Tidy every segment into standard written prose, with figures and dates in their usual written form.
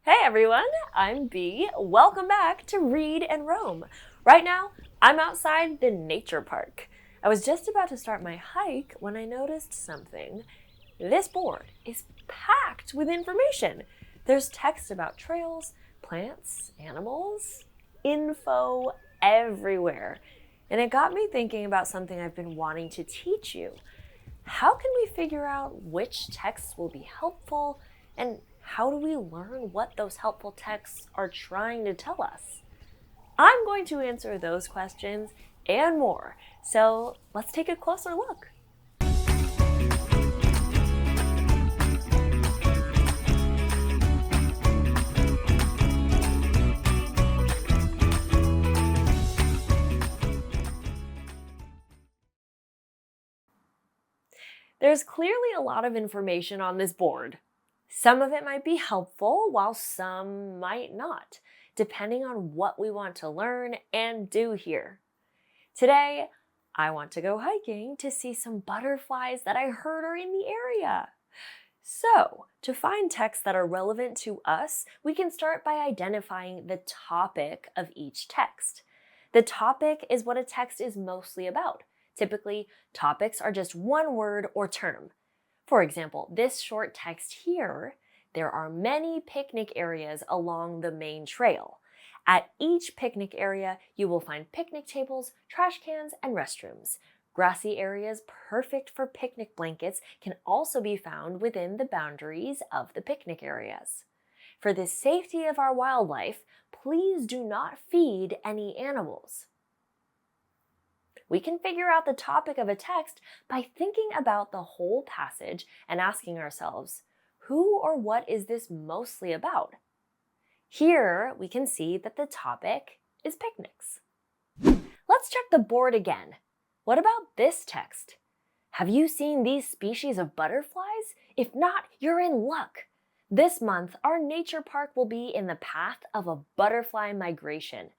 Hey everyone, I'm Bee. Welcome back to Read and Roam. Right now, I'm outside the nature park. I was just about to start my hike when I noticed something. This board is packed with information. There's text about trails, plants, animals, info everywhere. And it got me thinking about something I've been wanting to teach you. How can we figure out which texts will be helpful, and how do we learn what those helpful texts are trying to tell us? I'm going to answer those questions and more, so let's take a closer look. There's clearly a lot of information on this board. Some of it might be helpful, while some might not, depending on what we want to learn and do here. Today, I want to go hiking to see some butterflies that I heard are in the area. So, to find texts that are relevant to us, we can start by identifying the topic of each text. The topic is what a text is mostly about. Typically, topics are just one word or term. For example, this short text here, there are many picnic areas along the main trail. At each picnic area, you will find picnic tables, trash cans, and restrooms. Grassy areas perfect for picnic blankets can also be found within the boundaries of the picnic areas. For the safety of our wildlife, please do not feed any animals. We can figure out the topic of a text by thinking about the whole passage and asking ourselves, who or what is this mostly about? Here, we can see that the topic is picnics. Let's check the board again. What about this text? Have you seen these species of butterflies? If not, you're in luck. This month, our nature park will be in the path of a butterfly migration.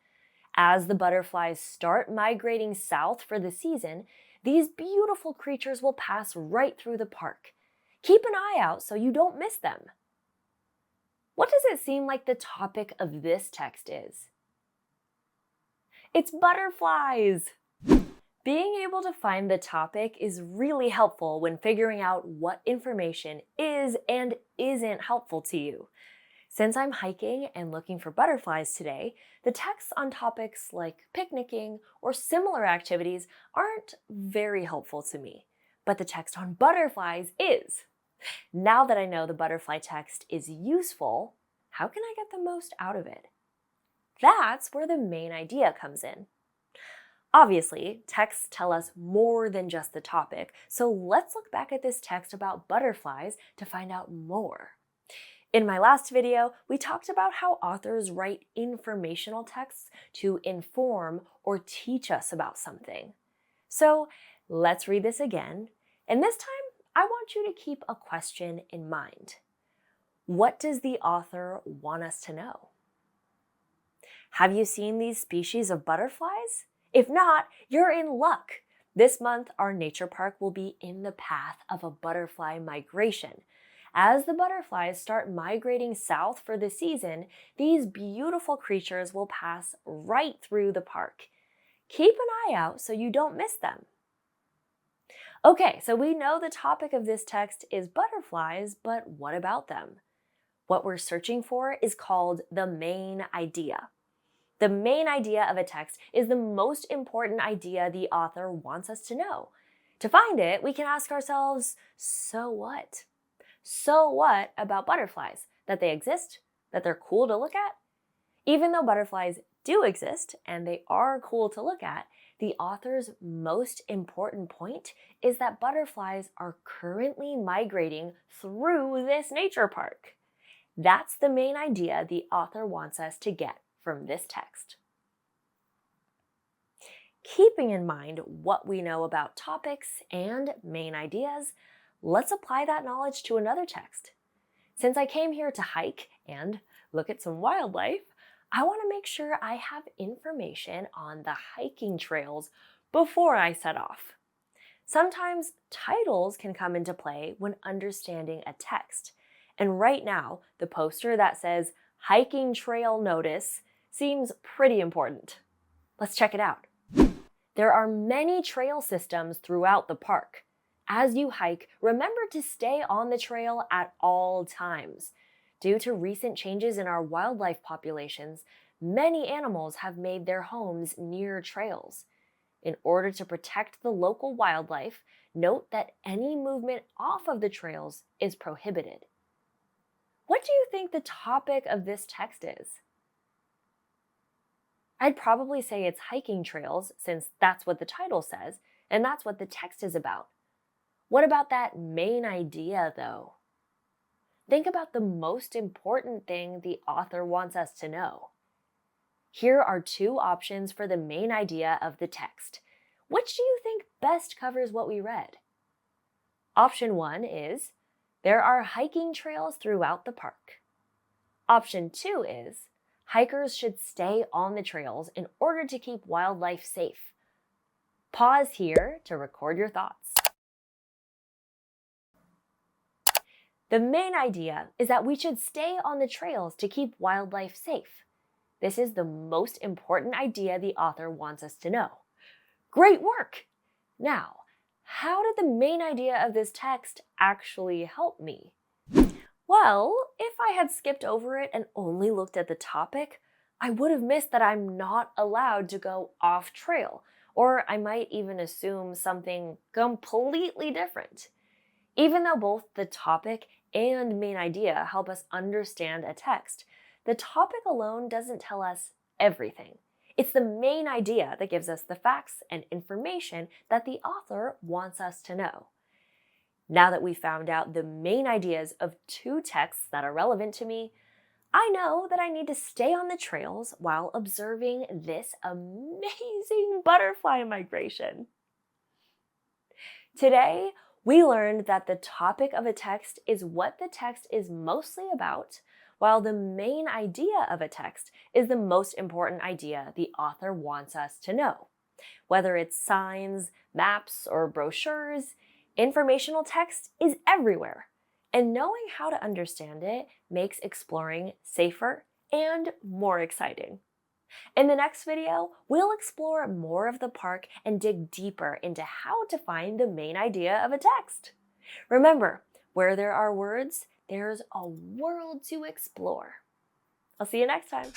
As the butterflies start migrating south for the season, these beautiful creatures will pass right through the park. Keep an eye out so you don't miss them. What does it seem like the topic of this text is? It's butterflies! Being able to find the topic is really helpful when figuring out what information is and isn't helpful to you. Since I'm hiking and looking for butterflies today, the texts on topics like picnicking or similar activities aren't very helpful to me, but the text on butterflies is. Now that I know the butterfly text is useful, how can I get the most out of it? That's where the main idea comes in. Obviously, texts tell us more than just the topic, so let's look back at this text about butterflies to find out more. In my last video, we talked about how authors write informational texts to inform or teach us about something. So let's read this again, and this time I want you to keep a question in mind. What does the author want us to know? Have you seen these species of butterflies? If not, you're in luck. This month, our nature park will be in the path of a butterfly migration. As the butterflies start migrating south for the season, these beautiful creatures will pass right through the park. Keep an eye out so you don't miss them. Okay, so we know the topic of this text is butterflies, but what about them? What we're searching for is called the main idea. The main idea of a text is the most important idea the author wants us to know. To find it, we can ask ourselves, so what? So what about butterflies? That they exist? That they're cool to look at? Even though butterflies do exist and they are cool to look at, the author's most important point is that butterflies are currently migrating through this nature park. That's the main idea the author wants us to get from this text. Keeping in mind what we know about topics and main ideas, let's apply that knowledge to another text. Since I came here to hike and look at some wildlife, I want to make sure I have information on the hiking trails before I set off. Sometimes titles can come into play when understanding a text. And right now, the poster that says hiking trail notice seems pretty important. Let's check it out. There are many trail systems throughout the park. As you hike, remember to stay on the trail at all times. Due to recent changes in our wildlife populations, many animals have made their homes near trails. In order to protect the local wildlife, note that any movement off of the trails is prohibited. What do you think the topic of this text is? I'd probably say it's hiking trails, since that's what the title says, and that's what the text is about. What about that main idea, though? Think about the most important thing the author wants us to know. Here are two options for the main idea of the text. Which do you think best covers what we read? Option 1 is, there are hiking trails throughout the park. Option 2 is, hikers should stay on the trails in order to keep wildlife safe. Pause here to record your thoughts. The main idea is that we should stay on the trails to keep wildlife safe. This is the most important idea the author wants us to know. Great work! Now, how did the main idea of this text actually help me? Well, if I had skipped over it and only looked at the topic, I would have missed that I'm not allowed to go off trail, or I might even assume something completely different. Even though both the topic and main idea help us understand a text, the topic alone doesn't tell us everything. It's the main idea that gives us the facts and information that the author wants us to know. Now that we've found out the main ideas of two texts that are relevant to me, I know that I need to stay on the trails while observing this amazing butterfly migration. Today, we learned that the topic of a text is what the text is mostly about, while the main idea of a text is the most important idea the author wants us to know. Whether it's signs, maps, or brochures, informational text is everywhere, and knowing how to understand it makes exploring safer and more exciting. In the next video, we'll explore more of the park and dig deeper into how to find the main idea of a text. Remember, where there are words, there's a world to explore. I'll see you next time.